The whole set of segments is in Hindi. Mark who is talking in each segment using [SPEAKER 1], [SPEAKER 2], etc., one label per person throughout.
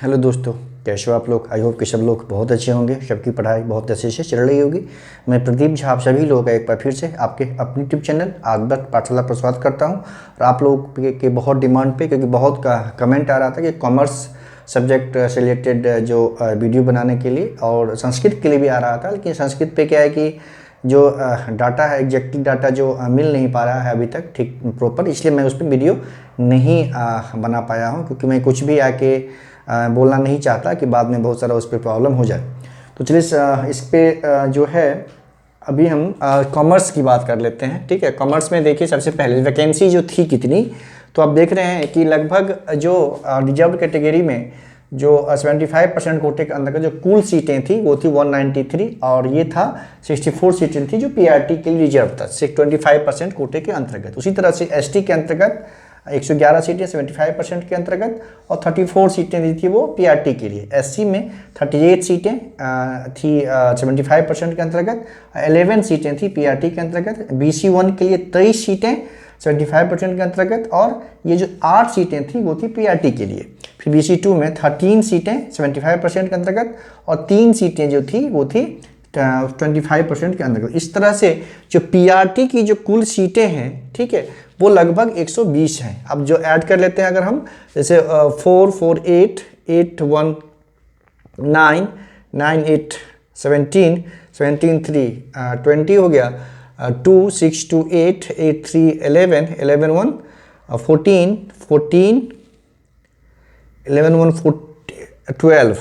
[SPEAKER 1] हेलो दोस्तों, कैसे हो आप लोग। आई होप कि सब लोग बहुत अच्छे होंगे, सबकी पढ़ाई बहुत अच्छे से चल रही होगी। मैं प्रदीप झा आप सभी लोगों का एक बार फिर से आपके अपने यूट्यूब चैनल आदत पाठशाला पर स्वागत करता हूं। और आप लोग के बहुत डिमांड पे, क्योंकि बहुत का कमेंट आ रहा था कि कॉमर्स सब्जेक्ट से रिलेटेड जो वीडियो बनाने के लिए, और संस्कृत के लिए भी आ रहा था। लेकिन संस्कृत पे क्या है कि जो डाटा है, एग्जैक्टली डाटा जो मिल नहीं पा रहा है अभी तक ठीक प्रॉपर, इसलिए मैं उस पर वीडियो नहीं बना पाया हूँ। क्योंकि मैं कुछ भी आके बोलना नहीं चाहता कि बाद में बहुत सारा उस पर प्रॉब्लम हो जाए। तो चलिए इस पे जो है अभी हम कॉमर्स की बात कर लेते हैं। ठीक है, कॉमर्स में देखिए सबसे पहले वैकेंसी जो थी कितनी, तो आप देख रहे हैं कि लगभग जो रिजर्व कैटेगरी में जो 75% कोटे के अंदर जो कुल सीटें थी वो थी 193, और ये था 64 सीटें थी जो पीआरटी के लिए रिजर्व था 25% कोटे के अंतर्गत। उसी तरह से एसटी के अंतर्गत 111 सीटें 75% के अंतर्गत, और 34 सीटें दी थी वो पीआरटी के लिए। एससी में 38 सीटें थी 75% के अंतर्गत, 11 सीटें थी पीआरटी के अंतर्गत। बीसी 1 के लिए 23 सीटें 75% के अंतर्गत, और ये जो 8 सीटें थी वो थी पीआरटी के लिए। फिर बीसी 2 में 13 सीटें 75% के अंतर्गत, और 3 सीटें जो थी वो थी 25% के अंतर्गत। इस तरह से जो पीआरटी की जो कुल सीटें हैं, ठीक है, वो लगभग 120 हैं। अब जो ऐड कर लेते हैं अगर हम, जैसे 4 4 8 8 1 9 9 8 17 17 3 20 हो गया, 2 6 2 8 8 3 11 11 1 14 14 11 1 12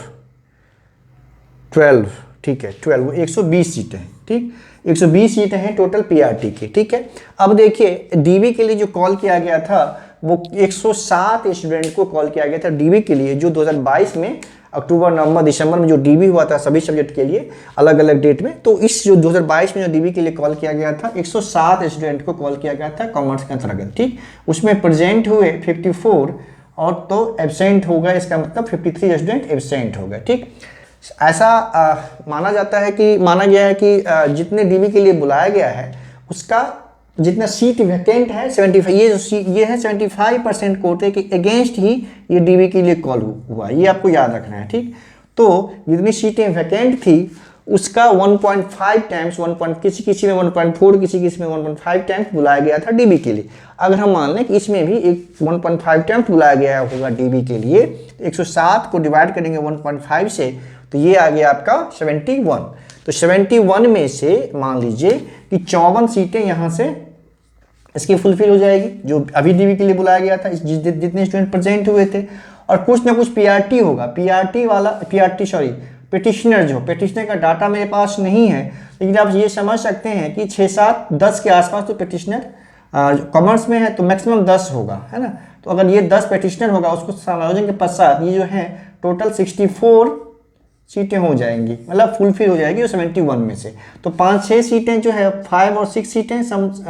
[SPEAKER 1] 12, ठीक है 12, 120 सीटें हैं। ठीक, 120 सीटें हैं टोटल पीआरटी की। ठीक है, अब देखिए डीबी के लिए जो कॉल किया गया था वो 107 स्टूडेंट को कॉल किया गया था डीबी के लिए, जो 2022 में अक्टूबर नवंबर दिसंबर में जो डीबी हुआ था सभी सब्जेक्ट के लिए अलग अलग डेट में। तो इस जो 2022 में जो डीबी के लिए कॉल किया गया था 107 स्टूडेंट को कॉल किया गया था कॉमर्स के अंतर्गत। ठीक, उसमें प्रेजेंट हुए 54, और तो एब्सेंट होगा, इसका मतलब 53 स्टूडेंट एब्सेंट हो गए। ठीक, ऐसा माना जाता है कि माना गया है कि जितने डीबी के लिए बुलाया गया है उसका जितना सीट वैकेंट है 75, ये है 75% कोटे के अगेंस्ट ही ये डीबी के लिए कॉल हुआ, ये आपको याद रखना है। ठीक, तो जितनी सीटें वैकेंट थी उसका 1.5 टाइम्स, किसी किसी में 1.4, किसी किसी में 1.5 टाइम्स बुलाया गया था डीबी के लिए। अगर हम मान लें कि इसमें भी एक 1.5 टाइम्स बुलाया गया होगा डीबी के लिए, 107 को डिवाइड करेंगे 1.5 से, तो ये आ गया आपका 71। तो 71 में से मान लीजिए कि 54 सीटें यहाँ से इसकी फुलफिल हो जाएगी जो अभी डीबी के लिए बुलाया गया था, जितने स्टूडेंट प्रेजेंट हुए थे। और कुछ ना कुछ पीआरटी होगा, पिटिशनर जो पिटिशनर का डाटा मेरे पास नहीं है, लेकिन आप ये समझ सकते हैं कि 6 7 10 के आसपास तो पिटिशनर कॉमर्स में है, तो मैक्सिमम 10 होगा, है ना। तो अगर ये 10 पिटिशनर होगा उसको समायोजन के पश्चात ये जो है टोटल 64 सीटें हो जाएंगी, मतलब फुलफिल हो जाएगी 71 में से। तो 5-6 सीटें जो है 5 और 6 सीटें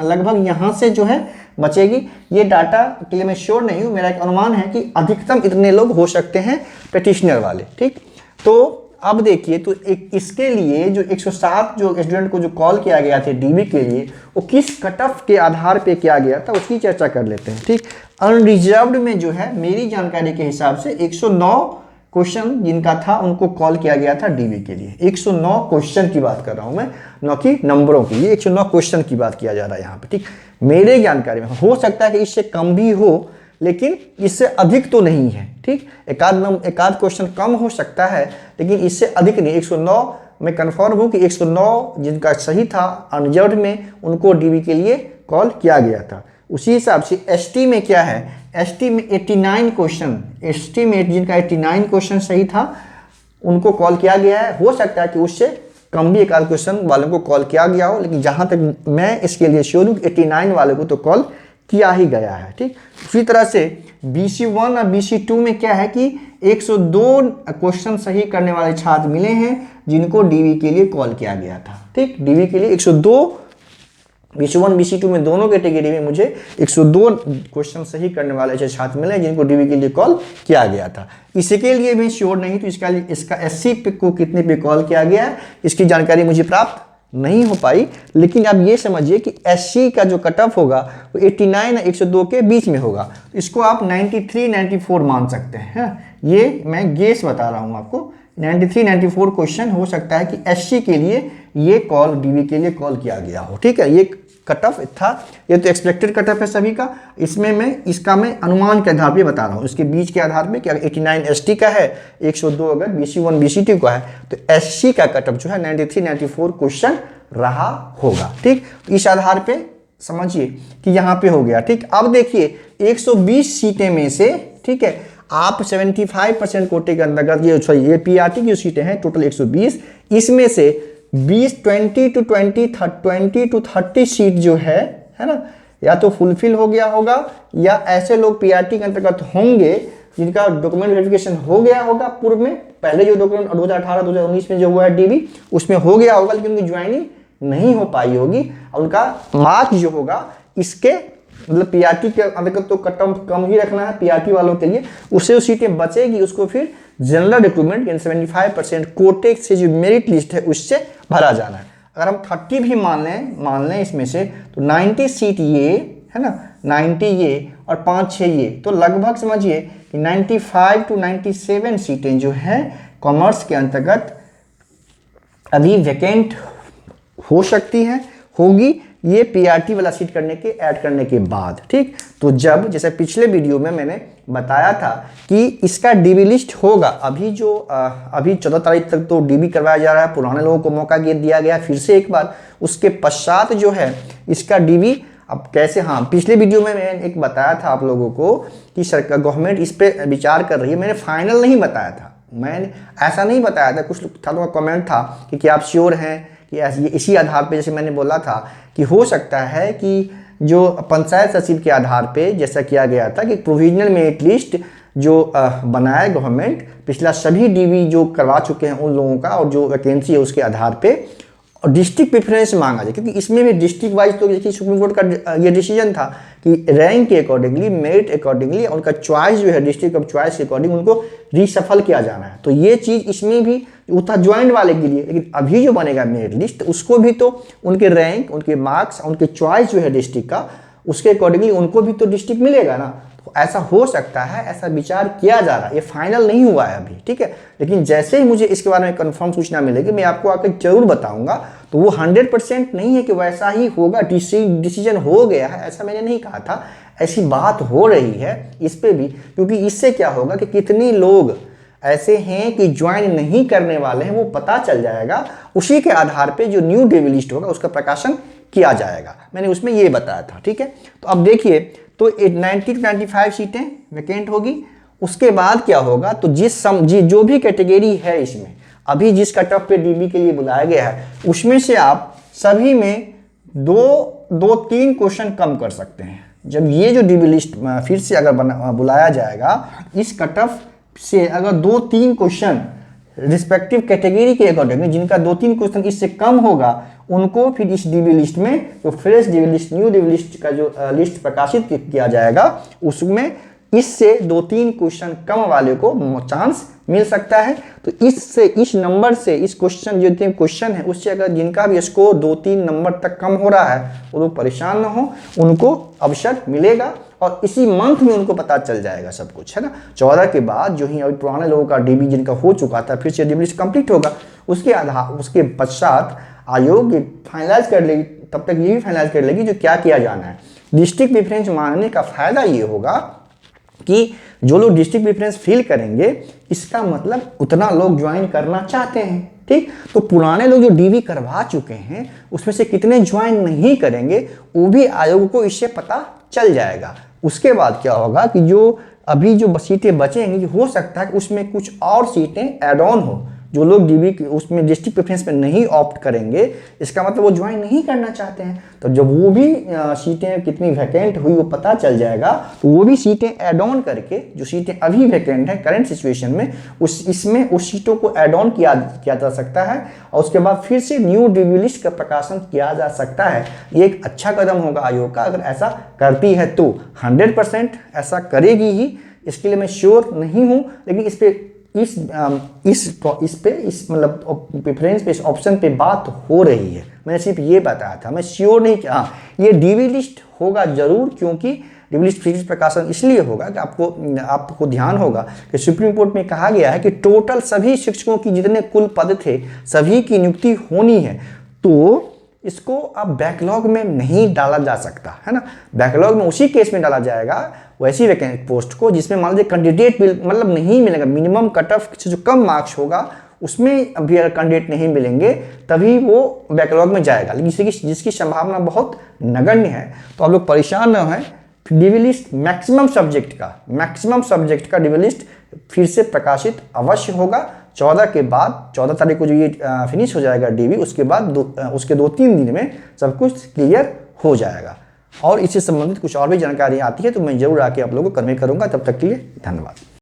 [SPEAKER 1] लगभग यहाँ से जो है बचेगी। ये डाटा के लिए मैं श्योर नहीं हूँ, मेरा एक अनुमान है कि अधिकतम इतने लोग हो सकते हैं पिटिशनर वाले। ठीक, तो अब देखिए, तो इसके लिए जो 107 जो स्टूडेंट को जो कॉल किया गया था डीबी के लिए, वो किस कट ऑफ के आधार पे किया गया था उसकी चर्चा कर लेते हैं। ठीक, अनरिजर्व्ड में जो है मेरी जानकारी के हिसाब से 109 क्वेश्चन जिनका था उनको कॉल किया गया था डीबी के लिए। 109 क्वेश्चन की बात कर रहा हूं मैं, न कि नंबरों की। ये 109 क्वेश्चन की बात किया जा रहा है यहाँ पे। ठीक, मेरे जानकारी में हो सकता है कि इससे कम भी हो, लेकिन इससे अधिक तो नहीं है। ठीक, एकाध क्वेश्चन कम हो सकता है, लेकिन इससे अधिक नहीं। 109 मैं कन्फर्म हूँ कि 109 जिनका सही था अनरिजर्व्ड में, उनको डीबी के लिए कॉल किया गया था। उसी हिसाब से एसटी में क्या है, एसटी में 89 क्वेश्चन, एसटी में जिनका 89 क्वेश्चन सही था उनको कॉल किया गया है। हो सकता है कि उससे कम भी एकाध क्वेश्चन वालों को कॉल किया गया हो, लेकिन जहां तक मैं इसके लिए श्योर हूँ 89 वाले को तो कॉल किया ही गया है। ठीक, उसी तरह से बीसी 1 और बीसी 2 में क्या है कि 102 क्वेश्चन सही करने वाले छात्र मिले हैं जिनको डीबी के लिए कॉल किया गया था। ठीक, डीबी के लिए 102, बीसी 1 बीसी 2 में दोनों कैटेगरी में मुझे 102 क्वेश्चन सही करने वाले ऐसे छात्र मिले जिनको डीबी के लिए कॉल किया गया था। इसके लिए मैं श्योर नहीं, तो इसका एससी को कितने पे कॉल किया गया है इसकी जानकारी मुझे प्राप्त नहीं हो पाई। लेकिन आप ये समझिए कि एससी का जो कट ऑफ होगा वो 89 और 102 के बीच में होगा। इसको आप 93 94 मान सकते हैं। ये मैं गेस बता रहा हूँ आपको, 93 94 क्वेश्चन हो सकता है कि एससी के लिए ये कॉल, डीबी के लिए कॉल किया गया हो। ठीक है, ये कट ऑफ था, ये तो एक्सपेक्टेड कट ऑफ है सभी का। इसमें मैं अनुमान के आधार पे बता रहा हूँ, इसके बीच के आधार पे कि अगर 89 एसटी का है, 102 अगर BC1 BC2 का है, तो एससी का कट ऑफ जो है 93 94 क्वेश्चन रहा होगा। ठीक, तो इस आधार पे समझिए कि यहाँ पे हो गया। ठीक, अब देखिए 120 सीटें में से, ठीक है, आप 75% कोटे के अंतर्गत ये पीआरटी की सीटें हैं टोटल 120, इसमें से 20 टू 30 सीट जो है ना, या तो फुलफिल हो गया होगा या ऐसे लोग पीआरटी के अंतर्गत होंगे जिनका डॉक्यूमेंट वेरिफिकेशन हो गया होगा पूर्व में, पहले जो डॉक्यूमेंट 2018-2019 में जो हुआ है डीबी, उसमें हो गया होगा, लेकिन उनकी ज्वाइनिंग नहीं हो पाई होगी और उनका मार्क्स जो होगा इसके मतलब पीआरटी के अंतर्गत तो कट ऑफ कम ही रखना है पीआरटी वालों के लिए, उससे सीटें बचेगी, उसको फिर जनरल रिक्रूटमेंट यानी 75% कोटे से जो मेरिट लिस्ट है उससे भरा जाना है। अगर हम 30 भी मान लें इसमें से, तो 90 सीट ये है ना, 90 ये और 5-6 ये, तो लगभग समझिए कि 95 टू 97 सीटें जो हैं कॉमर्स के अंतर्गत अभी वैकेंट हो सकती हैं, होगी, ये पीआरटी वाला सीट ऐड करने के बाद। ठीक, तो जब जैसे पिछले वीडियो में मैंने बताया था कि इसका डीबी लिस्ट होगा, अभी 14 तारीख तक तो डीबी करवाया जा रहा है, पुराने लोगों को मौका दिया गया फिर से एक बार, उसके पश्चात जो है इसका डीबी अब कैसे, हाँ पिछले वीडियो में मैंने एक बताया था आप लोगों को कि सरकार गवर्नमेंट इस पर विचार कर रही है, मैंने फाइनल नहीं बताया था, मैंने ऐसा नहीं बताया था, कुछ था कमेंट था कि क्या आप श्योर हैं कि इसी आधार पे, जैसे मैंने बोला था कि हो सकता है कि जो पंचायत सचिव के आधार पे जैसा किया गया था कि प्रोविजनल मेरिट लिस्ट जो बनाया गवर्नमेंट, पिछला सभी डीबी जो करवा चुके हैं उन लोगों का और जो वैकेंसी है उसके आधार पे और डिस्ट्रिक्ट प्रेफरेंस मांगा जाए, क्योंकि इसमें भी डिस्ट्रिक्ट वाइज तो देखिए सुप्रीम कोर्ट का ये डिसीजन था कि रैंक के अकॉर्डिंगली, मेरिट अकॉर्डिंगली उनका चॉइस जो है डिस्ट्रिक्ट ऑफ चॉइस के अकॉर्डिंग उनको रीसफल किया जाना है। तो ये चीज़ इसमें भी उतना ज्वाइंट वाले के लिए, लेकिन अभी जो बनेगा मेरिट लिस्ट उसको भी तो उनके रैंक, उनके मार्क्स, उनके चॉइस जो है डिस्ट्रिक्ट का, उसके अकॉर्डिंगली उनको भी तो डिस्ट्रिक्ट मिलेगा ना। तो ऐसा हो सकता है, ऐसा विचार किया जा रहा है, ये फाइनल नहीं हुआ है अभी, ठीक है, लेकिन जैसे ही मुझे इसके बारे में कंफर्म सूचना मिलेगी मैं आपको आकर जरूर बताऊंगा। तो वो 100% नहीं है कि वैसा ही होगा, डिसीजन हो गया है ऐसा मैंने नहीं कहा था, ऐसी बात हो रही है इस पे भी, क्योंकि इससे क्या होगा कि कितने लोग ऐसे हैं कि ज्वाइन नहीं करने वाले हैं वो पता चल जाएगा, उसी के आधार पे जो न्यू डीबी लिस्ट होगा उसका प्रकाशन किया जाएगा, मैंने उसमें ये बताया था। ठीक है, तो अब देखिए, तो 90 to 95 सीटें वैकेंट होगी, उसके बाद क्या होगा, तो जो भी कैटेगरी है इसमें अभी जिस कट ऑफ पे डीबी के लिए बुलाया गया है उसमें से आप सभी में 2-3 क्वेश्चन कम कर सकते हैं। जब ये जो डीबी लिस्ट फिर से अगर बुलाया जाएगा, इस कट ऑफ से अगर 2-3 क्वेश्चन रिस्पेक्टिव कैटेगरी के अकॉर्डिंग जिनका 2-3 क्वेश्चन इससे कम होगा, उनको फिर इस डीबी लिस्ट में जो fresh dB list, new dB list का जो लिस्ट प्रकाशित किया जाएगा उसमें इससे 2-3 क्वेश्चन कम वाले को चांस मिल सकता है। तो इस नंबर से, इस क्वेश्चन जो 3 क्वेश्चन है उससे अगर जिनका भी स्कोर 2-3 नंबर तक कम हो रहा है वो लोग परेशान ना हो, उनको अवसर मिलेगा और इसी मंथ में उनको पता चल जाएगा सब कुछ, है ना। 14 के बाद जो ही अभी पुराने लोगों का डीबी जिनका हो चुका था फिर से डीबी लिस्ट कंप्लीट होगा, उसके पश्चात आयोग फाइनलाइज कर लेगी, तब तक ये भी फाइनलाइज कर लेगी जो क्या किया जाना है। डिस्ट्रिक्ट प्रेफरेंस मांगने का फायदा ये होगा कि जो लोग डिस्ट्रिक्ट प्रेफरेंस फिल करेंगे इसका मतलब उतना लोग ज्वाइन करना चाहते हैं। ठीक, तो पुराने लोग जो डीबी करवा चुके हैं उसमें से कितने ज्वाइन नहीं करेंगे वो भी आयोग को इससे पता चल जाएगा। उसके बाद क्या होगा कि जो अभी जो सीटें बचेंगी हो सकता है कि उसमें कुछ और सीटें ऐड ऑन हो, जो लोग डीबी उसमें डिस्ट्रिक्ट प्रेफरेंस में नहीं ऑप्ट करेंगे इसका मतलब वो ज्वाइन नहीं करना चाहते हैं। तो जब वो भी सीटें कितनी वैकेंट हुई वो पता चल जाएगा, तो वो भी सीटें ऐड ऑन करके जो सीटें अभी वैकेंट हैं करंट सिचुएशन में उस सीटों को ऐड ऑन किया जा सकता है और उसके बाद फिर से न्यू डीबी लिस्ट का प्रकाशन किया जा सकता है। ये एक अच्छा कदम होगा आयोग का, अगर ऐसा करती है तो 100% ऐसा करेगी ही, इसके लिए मैं श्योर नहीं हूँ, लेकिन इस पर इस पे इस मतलब प्रेफरेंस पे इस ऑप्शन पे बात हो रही है। मैंने सिर्फ ये बताया था, मैं श्योर नहीं कि हाँ ये डीवी लिस्ट होगा जरूर, क्योंकि डीवी लिस्ट फिजिक्स प्रकाशन इसलिए होगा कि आपको ध्यान होगा कि सुप्रीम कोर्ट में कहा गया है कि टोटल सभी शिक्षकों की जितने कुल पद थे सभी की नियुक्ति होनी है, तो इसको अब बैकलॉग में नहीं डाला जा सकता है ना। बैकलॉग में उसी केस में डाला जाएगा वैसी वैकेंट पोस्ट को जिसमें मान लीजिए कैंडिडेट मतलब नहीं मिलेगा, मिनिमम कट ऑफ से जो कम मार्क्स होगा उसमें अभी अगर कैंडिडेट नहीं मिलेंगे तभी वो बैकलॉग में जाएगा, लेकिन जिसकी संभावना बहुत नगण्य है। तो आप लोग परेशान न हैं, डीवी लिस्ट मैक्सिमम सब्जेक्ट का डीवी लिस्ट फिर से प्रकाशित अवश्य होगा 14 के बाद। 14 तारीख को जो ये फिनिश हो जाएगा डीवी, उसके बाद उसके 2-3 दिन में सब कुछ क्लियर हो जाएगा। और इससे संबंधित कुछ और भी जानकारी आती है तो मैं जरूर आके आप लोगों को कन्वे करूंगा। तब तक के लिए धन्यवाद।